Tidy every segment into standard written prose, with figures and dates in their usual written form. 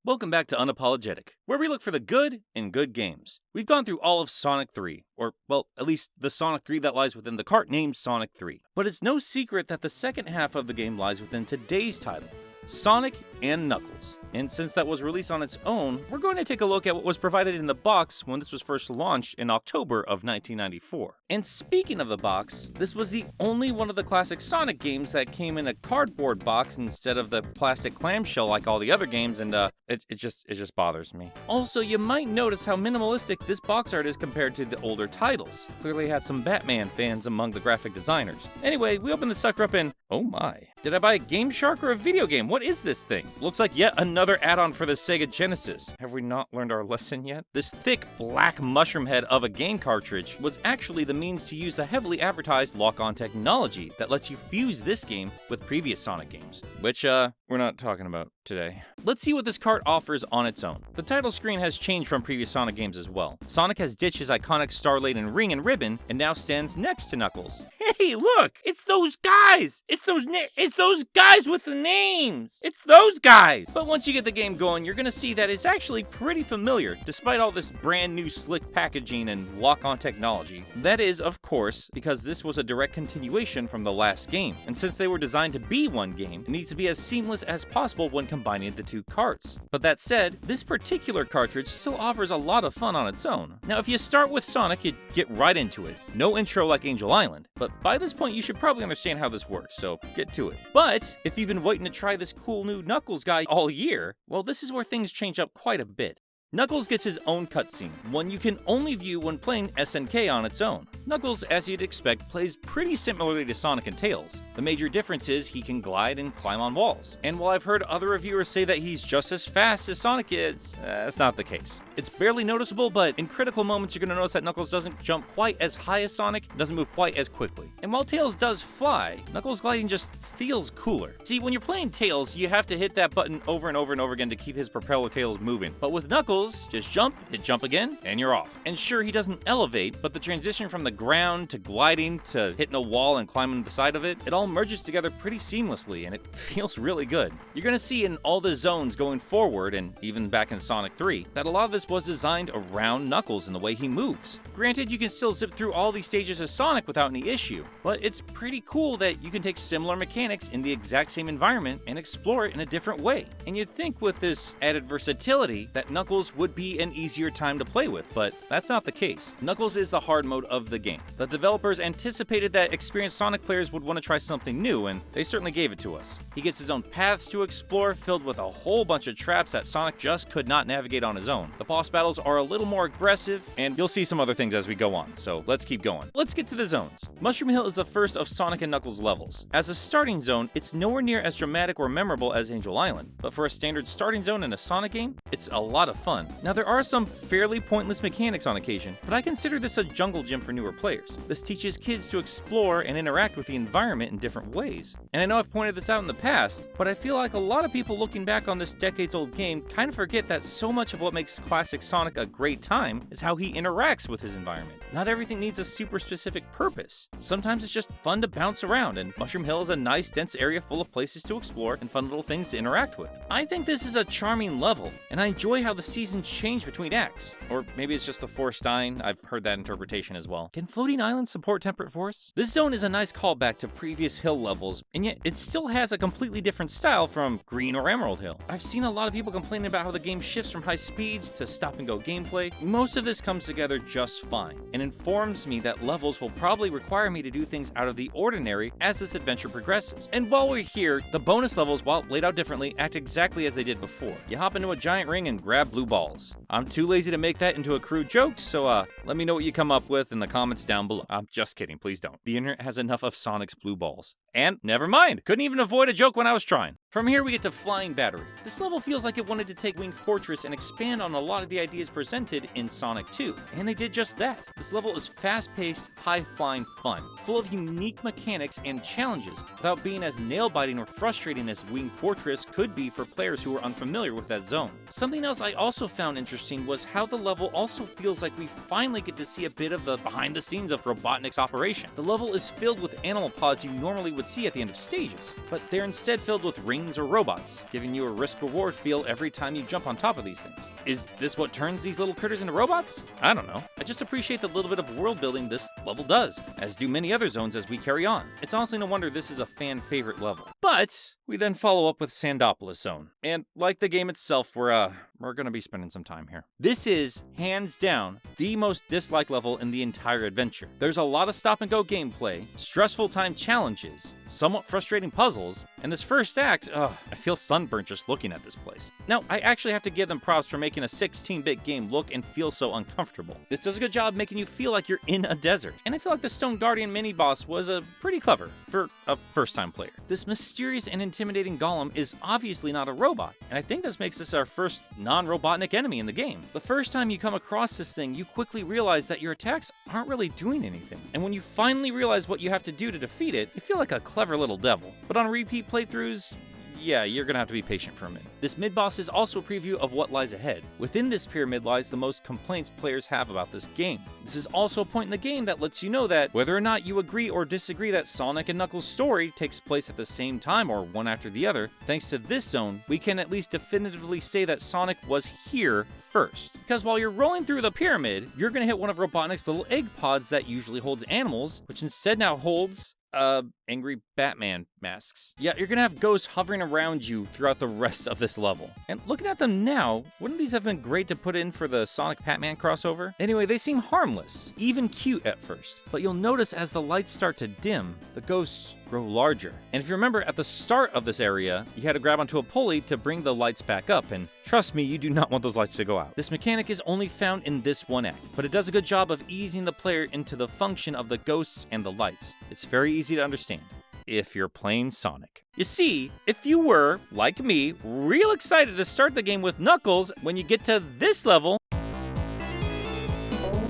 Welcome back to Unapologetic, where we look for the good in good games. We've gone through all of Sonic 3, or, well, at least the Sonic 3 that lies within the cart named Sonic 3. But it's no secret that the second half of the game lies within today's title, Sonic and Knuckles. And since that was released on its own, we're going to take a look at what was provided in the box when this was first launched in October of 1994. And speaking of the box, this was the only one of the classic Sonic games that came in a cardboard box instead of the plastic clamshell like all the other games, and it just bothers me. Also, you might notice how minimalistic this box art is compared to the older titles. Clearly had some Batman fans among the graphic designers. Anyway, we open the sucker up and oh my. Did I buy a Game Shark or a video game? What is this thing? Looks like yet another add-on for the Sega Genesis. Have we not learned our lesson yet? This thick black mushroom head of a game cartridge was actually the means to use the heavily advertised lock-on technology that lets you fuse this game with previous Sonic games, which we're not talking about today. Let's see what this cart offers on its own. The title screen has changed from previous Sonic games as well. Sonic has ditched his iconic star-laden ring and ribbon and now stands next to Knuckles. Hey, look! It's those guys! It's those guys with the names! It's those guys! But once you get the game going, you're gonna see that it's actually pretty familiar, despite all this brand new slick packaging and lock-on technology. That is, of course, because this was a direct continuation from the last game. And since they were designed to be one game, it needs to be as seamless as possible when combining the two carts. But that said, this particular cartridge still offers a lot of fun on its own. Now, if you start with Sonic, you get right into it. No intro like Angel Island, but by this point you should probably understand how this works, so get to it. But if you've been waiting to try this cool new Knuckles guy all year, well, this is where things change up quite a bit. Knuckles gets his own cutscene, one you can only view when playing SNK on its own. Knuckles, as you'd expect, plays pretty similarly to Sonic and Tails. The major difference is he can glide and climb on walls. And while I've heard other reviewers say that he's just as fast as Sonic is, that's not the case. It's barely noticeable, but in critical moments you're going to notice that Knuckles doesn't jump quite as high as Sonic, doesn't move quite as quickly. And while Tails does fly, Knuckles gliding just feels cooler. See, when you're playing Tails, you have to hit that button over and over and over again to keep his propeller tails moving. But with Knuckles, just jump, hit jump again, and you're off. And sure, he doesn't elevate, but the transition from the ground to gliding to hitting a wall and climbing the side of it, it all merges together pretty seamlessly, and it feels really good. You're gonna see in all the zones going forward, and even back in Sonic 3, that a lot of this was designed around Knuckles and the way he moves. Granted, you can still zip through all these stages as Sonic without any issue, but it's pretty cool that you can take similar mechanics in the exact same environment and explore it in a different way. And you'd think with this added versatility that Knuckles would be an easier time to play with, but that's not the case. Knuckles is the hard mode of the game. The developers anticipated that experienced Sonic players would want to try something new, and they certainly gave it to us. He gets his own paths to explore, filled with a whole bunch of traps that Sonic just could not navigate on his own. The boss battles are a little more aggressive, and you'll see some other things as we go on, so let's keep going. Let's get to the zones. Mushroom Hill is the first of Sonic and Knuckles levels. As a starting zone, it's nowhere near as dramatic or memorable as Angel Island, but for a standard starting zone in a Sonic game, it's a lot of fun. Now, there are some fairly pointless mechanics on occasion, but I consider this a jungle gym for newer players. This teaches kids to explore and interact with the environment in different ways. And I know I've pointed this out in the past, but I feel like a lot of people looking back on this decades-old game kind of forget that so much of what makes classic Sonic a great time is how he interacts with his environment. Not everything needs a super specific purpose. Sometimes it's just fun to bounce around, and Mushroom Hill is a nice, dense area full of places to explore and fun little things to interact with. I think this is a charming level, and I enjoy how the seasons change between acts. Or maybe it's just the forest dying. I've heard that interpretation as well. Can floating islands support temperate forests? This zone is a nice callback to previous hill levels, and yet it still has a completely different style from Green or Emerald Hill. I've seen a lot of people complaining about how the game shifts from high speeds to stop-and-go gameplay. Most of this comes together just fine, and informs me that levels will probably require me to do things out of the ordinary as this adventure progresses. And while we're here, the bonus levels, while laid out differently, act exactly as they did before. You hop into a giant ring and grab blue balls. I'm too lazy to make that into a crude joke, so let me know what you come up with in the comments down below. I'm just kidding, please don't. The internet has enough of Sonic's blue balls. And never mind, couldn't even avoid a joke when I was trying. From here we get to Flying Battery. This level feels like it wanted to take Winged Fortress and expand on a lot of the ideas presented in Sonic 2, and they did just that. This level is fast-paced, high-flying fun, full of unique mechanics and challenges, without being as nail-biting or frustrating as Winged Fortress could be for players who are unfamiliar with that zone. Something else I also found interesting was how the level also feels like we finally get to see a bit of the behind-the-scenes of Robotnik's operation. The level is filled with animal pods you normally would see at the end of stages, but they're instead filled with ring things or robots, giving you a risk-reward feel every time you jump on top of these things. Is this what turns these little critters into robots? I don't know. I just appreciate the little bit of world building this level does, as do many other zones as we carry on. It's honestly no wonder this is a fan favorite level. But we then follow up with Sandopolis Zone. And like the game itself, we're gonna be spending some time here. This is, hands down, the most disliked level in the entire adventure. There's a lot of stop-and-go gameplay, stressful time challenges, somewhat frustrating puzzles, and this first act, I feel sunburnt just looking at this place. Now, I actually have to give them props for making a 16-bit game look and feel so uncomfortable. This does a good job making you feel like you're in a desert, and I feel like the Stone Guardian mini-boss was pretty clever for a first-time player. This mysterious and intimidating golem is obviously not a robot, and I think this makes this our first non-Robotnik enemy in the game. The first time you come across this thing, you quickly realize that your attacks aren't really doing anything, and when you finally realize what you have to do to defeat it, you feel like a clever little devil. But on repeat playthroughs, yeah, you're gonna have to be patient for a minute. This mid-boss is also a preview of what lies ahead. Within this pyramid lies the most complaints players have about this game. This is also a point in the game that lets you know that whether or not you agree or disagree that Sonic and Knuckles' story takes place at the same time or one after the other, thanks to this zone, we can at least definitively say that Sonic was here first. Because while you're rolling through the pyramid, you're gonna hit one of Robotnik's little egg pods that usually holds animals, which instead now holds angry Batman masks. Yeah, you're gonna have ghosts hovering around you throughout the rest of this level. And looking at them now, wouldn't these have been great to put in for the Sonic Batman crossover? Anyway, they seem harmless, even cute at first. But you'll notice as the lights start to dim, the ghosts grow larger. And if you remember, at the start of this area, you had to grab onto a pulley to bring the lights back up, and trust me, you do not want those lights to go out. This mechanic is only found in this one act, but it does a good job of easing the player into the function of the ghosts and the lights. It's very easy to understand if you're playing Sonic. You see, if you were, like me, real excited to start the game with Knuckles, when you get to this level,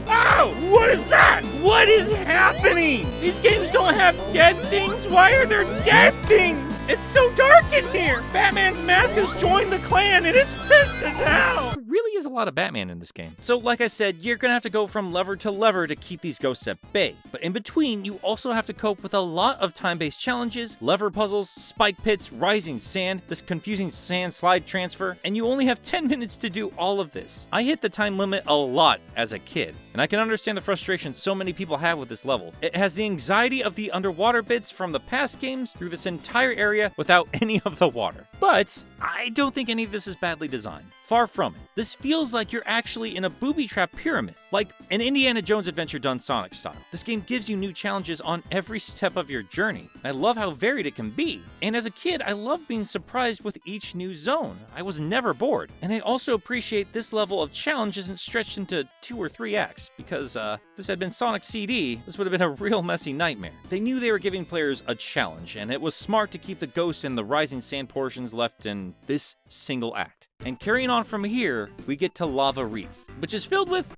oh, what is that? What is happening? These games don't have dead things? Why are there dead things? It's so dark in here. Batman's mask has joined the clan and it's pissed as hell. There really is a lot of Batman in this game. So like I said, you're gonna have to go from lever to lever to keep these ghosts at bay. But in between, you also have to cope with a lot of time-based challenges, lever puzzles, spike pits, rising sand, this confusing sand slide transfer, and you only have 10 minutes to do all of this. I hit the time limit a lot as a kid, and I can understand the frustration so many people have with this level. It has the anxiety of the underwater bits from the past games through this entire area without any of the water. But I don't think any of this is badly designed. Far from it. This feels like you're actually in a booby-trapped pyramid, like an Indiana Jones adventure done Sonic style. This game gives you new challenges on every step of your journey. I love how varied it can be. And as a kid, I love being surprised with each new zone. I was never bored. And I also appreciate this level of challenge isn't stretched into 2 or 3 acts, because if this had been Sonic CD, this would have been a real messy nightmare. They knew they were giving players a challenge, and it was smart to keep the ghost and the rising sand portions left in this single act. And carrying on from here, we get to Lava Reef, which is filled with...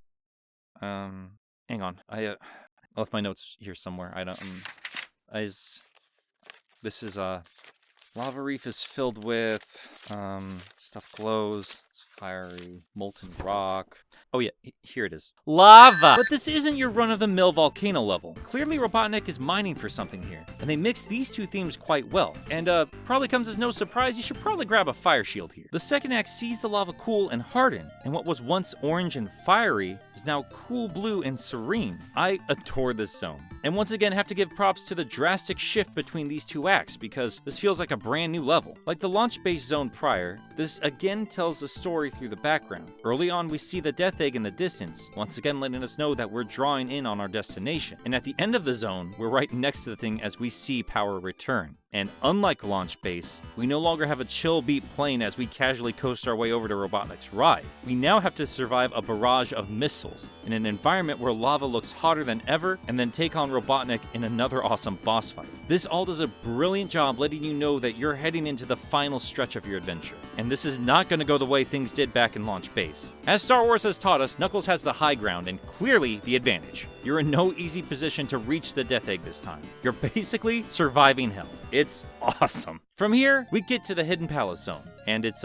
hang on. I left my notes here somewhere. This is, Lava Reef is filled with, stuff glows, it's fiery, molten rock. Oh yeah, here it is. Lava! But this isn't your run-of-the-mill volcano level. Clearly Robotnik is mining for something here, and they mix these two themes quite well. And probably comes as no surprise, you should probably grab a fire shield here. The second act sees the lava cool and harden, and what was once orange and fiery is now cool blue and serene. I adore this zone. And once again, have to give props to the drastic shift between these two acts, because this feels like a brand new level. Like the launch-based zone prior, this again tells the story through the background. Early on, we see the Death Egg in the distance, once again letting us know that we're drawing in on our destination. And at the end of the zone, we're right next to the thing as we see power return. And unlike Launch Base, we no longer have a chill beat playing as we casually coast our way over to Robotnik's ride. We now have to survive a barrage of missiles in an environment where lava looks hotter than ever, and then take on Robotnik in another awesome boss fight. This all does a brilliant job letting you know that you're heading into the final stretch of your adventure. And this is not going to go the way things did back in Launch Base. As Star Wars has taught us, Knuckles has the high ground and clearly the advantage. You're in no easy position to reach the Death Egg this time. You're basically surviving hell. It's awesome. From here, we get to the Hidden Palace Zone, and it's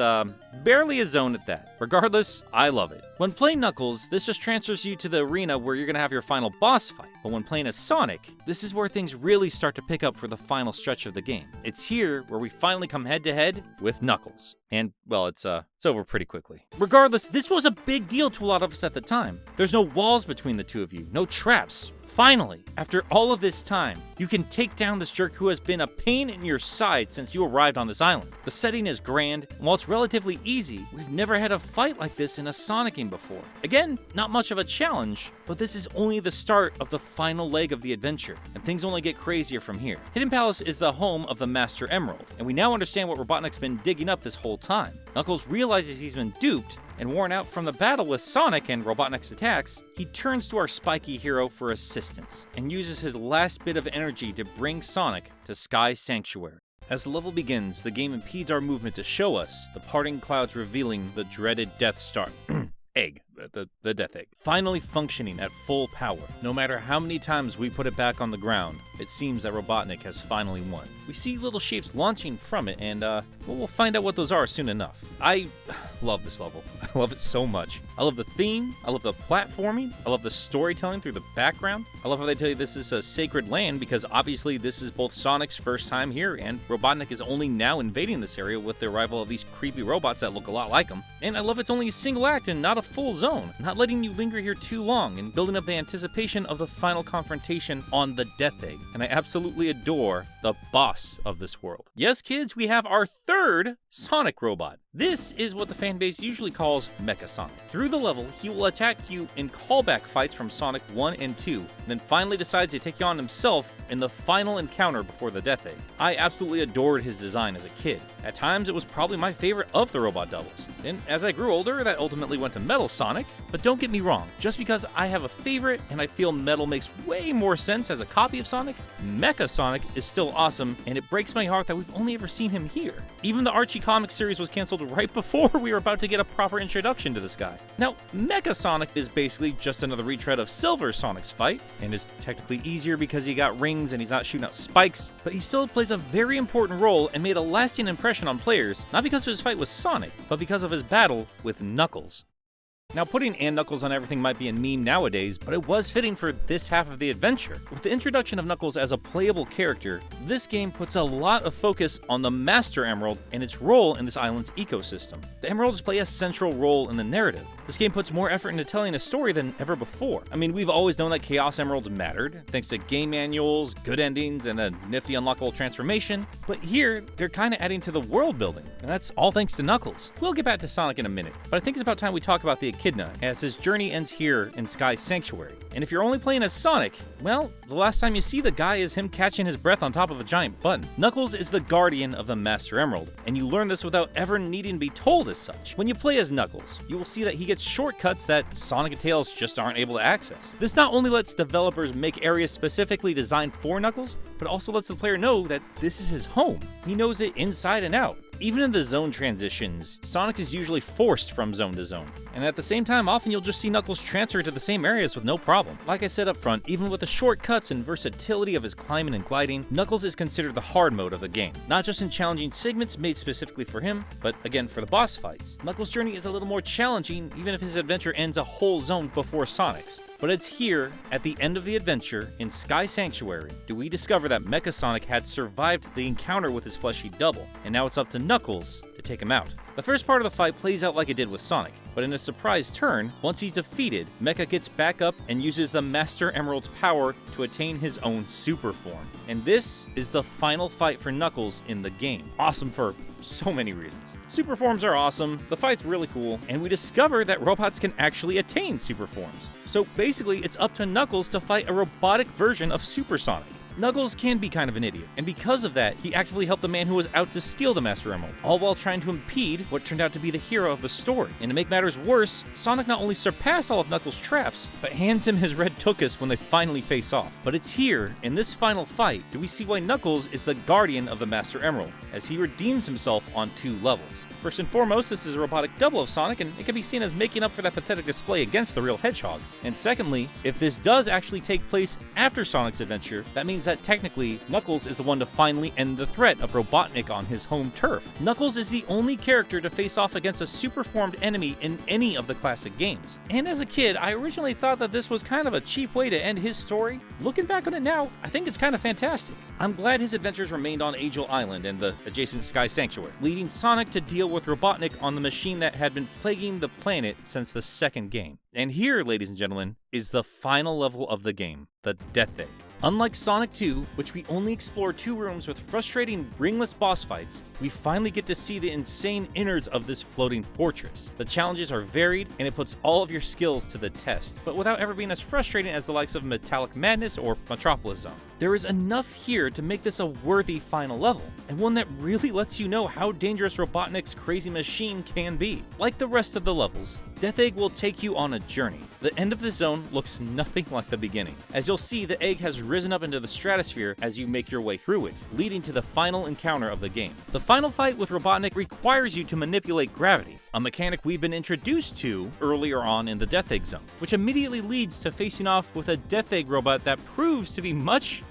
barely a zone at that. Regardless, I love it. When playing Knuckles, this just transfers you to the arena where you're gonna have your final boss fight. But when playing as Sonic, this is where things really start to pick up for the final stretch of the game. It's here where we finally come head to head with Knuckles. And, well, it's over pretty quickly. Regardless, this was a big deal to a lot of us at the time. There's no walls between the two of you, no traps. Finally, after all of this time, you can take down this jerk who has been a pain in your side since you arrived on this island. The setting is grand, and while it's relatively easy, we've never had a fight like this in a Sonic game before. Again, not much of a challenge, but this is only the start of the final leg of the adventure, and things only get crazier from here. Hidden Palace is the home of the Master Emerald, and we now understand what Robotnik's been digging up this whole time. Knuckles realizes he's been duped, and worn out from the battle with Sonic and Robotnik's attacks, he turns to our spiky hero for assistance, and uses his last bit of energy to bring Sonic to Sky Sanctuary. As the level begins, the game impedes our movement to show us the parting clouds revealing the dreaded Death Star. Egg. The Death Egg. Finally functioning at full power. No matter how many times we put it back on the ground, it seems that Robotnik has finally won. We see little shapes launching from it, and we'll find out what those are soon enough. I love this level. I love it so much. I love the theme, I love the platforming, I love the storytelling through the background. I love how they tell you this is a sacred land, because obviously this is both Sonic's first time here, and Robotnik is only now invading this area with the arrival of these creepy robots that look a lot like him. And I love it's only a single act and not a full zone, not letting you linger here too long and building up the anticipation of the final confrontation on the Death Egg. And I absolutely adore the boss of this world. Yes, kids, we have our third Sonic robot. This is what the fanbase usually calls Mecha Sonic. Through the level, he will attack you in callback fights from Sonic 1 and 2, and then finally decides to take you on himself in the final encounter before the Death Egg. I absolutely adored his design as a kid. At times, it was probably my favorite of the robot doubles. And as I grew older, that ultimately went to Metal Sonic. But don't get me wrong, just because I have a favorite and I feel Metal makes way more sense as a copy of Sonic, Mecha Sonic is still awesome, and it breaks my heart that we've only ever seen him here. Even the Archie comic series was canceled right before we were about to get a proper introduction to this guy. Now, Mecha Sonic is basically just another retread of Silver Sonic's fight, and is technically easier because he got rings and he's not shooting out spikes, but he still plays a very important role and made a lasting impression on players, not because of his fight with Sonic, but because of his battle with Knuckles. Now, putting and Knuckles on everything might be a meme nowadays, but it was fitting for this half of the adventure. With the introduction of Knuckles as a playable character, this game puts a lot of focus on the Master Emerald and its role in this island's ecosystem. The Emeralds play a central role in the narrative. This game puts more effort into telling a story than ever before. I mean, we've always known that Chaos Emeralds mattered, thanks to game manuals, good endings, and a nifty unlockable transformation, but here, they're kinda adding to the world building, and that's all thanks to Knuckles. We'll get back to Sonic in a minute, but I think it's about time we talk about the Echidna, as his journey ends here in Sky Sanctuary. And if you're only playing as Sonic, well, the last time you see the guy is him catching his breath on top of a giant button. Knuckles is the guardian of the Master Emerald, and you learn this without ever needing to be told as such. When you play as Knuckles, you will see that he gets shortcuts that Sonic and Tails just aren't able to access. This not only lets developers make areas specifically designed for Knuckles, but also lets the player know that this is his home. He knows it inside and out. Even in the zone transitions, Sonic is usually forced from zone to zone, and at the same time, often you'll just see Knuckles transfer to the same areas with no problem. Like I said up front, even with the shortcuts and versatility of his climbing and gliding, Knuckles is considered the hard mode of the game, not just in challenging segments made specifically for him, but again for the boss fights. Knuckles' journey is a little more challenging, even if his adventure ends a whole zone before Sonic's. But it's here, at the end of the adventure, in Sky Sanctuary, do we discover that Mecha Sonic had survived the encounter with his fleshy double, and now it's up to Knuckles to take him out. The first part of the fight plays out like it did with Sonic, but in a surprise turn, once he's defeated, Mecha gets back up and uses the Master Emerald's power to attain his own super form. And this is the final fight for Knuckles in the game. Awesome for so many reasons. Super forms are awesome, the fight's really cool, and we discover that robots can actually attain super forms. So basically, it's up to Knuckles to fight a robotic version of Super Sonic. Knuckles can be kind of an idiot, and because of that, he actively helped the man who was out to steal the Master Emerald, all while trying to impede what turned out to be the hero of the story. And to make matters worse, Sonic not only surpassed all of Knuckles' traps, but hands him his red tuchus when they finally face off. But it's here, in this final fight, do we see why Knuckles is the guardian of the Master Emerald, as he redeems himself on 2 levels. First and foremost, this is a robotic double of Sonic, and it can be seen as making up for that pathetic display against the real Hedgehog. And secondly, if this does actually take place after Sonic's adventure, that means that technically, Knuckles is the one to finally end the threat of Robotnik on his home turf. Knuckles is the only character to face off against a super-formed enemy in any of the classic games. And as a kid, I originally thought that this was kind of a cheap way to end his story. Looking back on it now, I think it's kind of fantastic. I'm glad his adventures remained on Angel Island and the adjacent Sky Sanctuary, leading Sonic to deal with Robotnik on the machine that had been plaguing the planet since the second game. And here, ladies and gentlemen, is the final level of the game, the Death Egg. Unlike Sonic 2, which we only explore 2 rooms with frustrating, ringless boss fights, we finally get to see the insane innards of this floating fortress. The challenges are varied, and it puts all of your skills to the test, but without ever being as frustrating as the likes of Metallic Madness or Metropolis Zone. There is enough here to make this a worthy final level, and one that really lets you know how dangerous Robotnik's crazy machine can be. Like the rest of the levels, Death Egg will take you on a journey. The end of the zone looks nothing like the beginning. As you'll see, the egg has risen up into the stratosphere as you make your way through it, leading to the final encounter of the game. The final fight with Robotnik requires you to manipulate gravity, a mechanic we've been introduced to earlier on in the Death Egg zone, which immediately leads to facing off with a Death Egg robot that proves to be much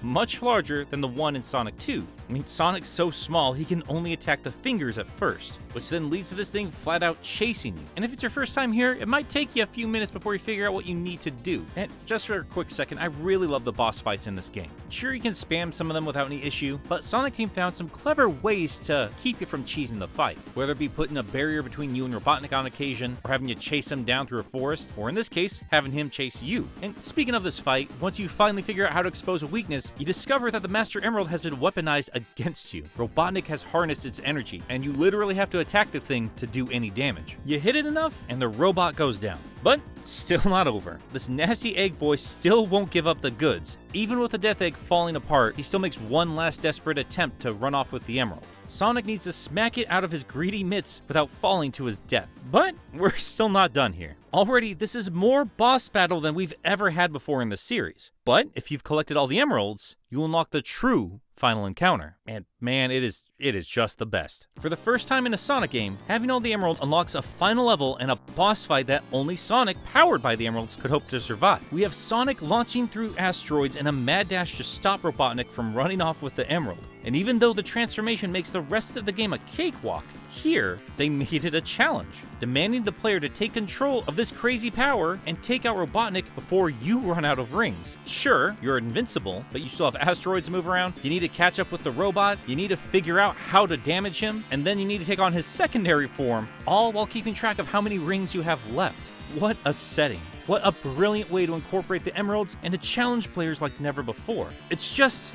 larger than the one in Sonic 2. I mean, Sonic's so small he can only attack the fingers at first, which then leads to this thing flat out chasing you. And if it's your first time here, it might take you a few minutes before you figure out what you need to do. And just for a quick second, I really love the boss fights in this game. Sure, you can spam some of them without any issue, but Sonic Team found some clever ways to keep you from cheesing the fight, whether it be putting a barrier between you and Robotnik on occasion, or having you chase him down through a forest, or in this case, having him chase you. And speaking of this fight, once you finally figure out how to expose a weakness, you discover that the Master Emerald has been weaponized against you. Robotnik has harnessed its energy, and you literally have to attack the thing to do any damage. You hit it enough, and the robot goes down. But still not over. This nasty egg boy still won't give up the goods. Even with the Death Egg falling apart, he still makes one last desperate attempt to run off with the emerald. Sonic needs to smack it out of his greedy mitts without falling to his death. But we're still not done here. Already, this is more boss battle than we've ever had before in the series. But if you've collected all the emeralds, you unlock the true final encounter. And man, it is just the best. For the first time in a Sonic game, having all the emeralds unlocks a final level and a boss fight that only Sonic, powered by the emeralds, could hope to survive. We have Sonic launching through asteroids in a mad dash to stop Robotnik from running off with the emerald. And even though the transformation makes the rest of the game a cakewalk, here, they made it a challenge, demanding the player to take control of this crazy power and take out Robotnik before you run out of rings. Sure, you're invincible, but you still have asteroids to move around, you need to catch up with the robot, you need to figure out how to damage him, and then you need to take on his secondary form, all while keeping track of how many rings you have left. What a setting. What a brilliant way to incorporate the emeralds and to challenge players like never before. It's just,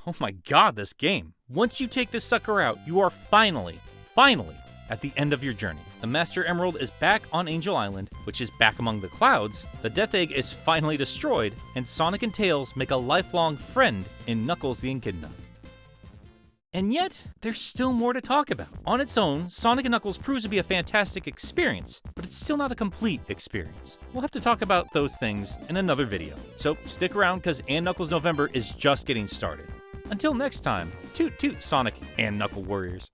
oh my god, this game. Once you take this sucker out, you are finally at the end of your journey. The Master Emerald is back on Angel Island, which is back among the clouds, the Death Egg is finally destroyed, and Sonic and Tails make a lifelong friend in Knuckles the Echidna. And yet, there's still more to talk about. On its own, Sonic and Knuckles proves to be a fantastic experience, but it's still not a complete experience. We'll have to talk about those things in another video. So stick around, because and Knuckles November is just getting started. Until next time, toot toot Sonic and Knuckle Warriors.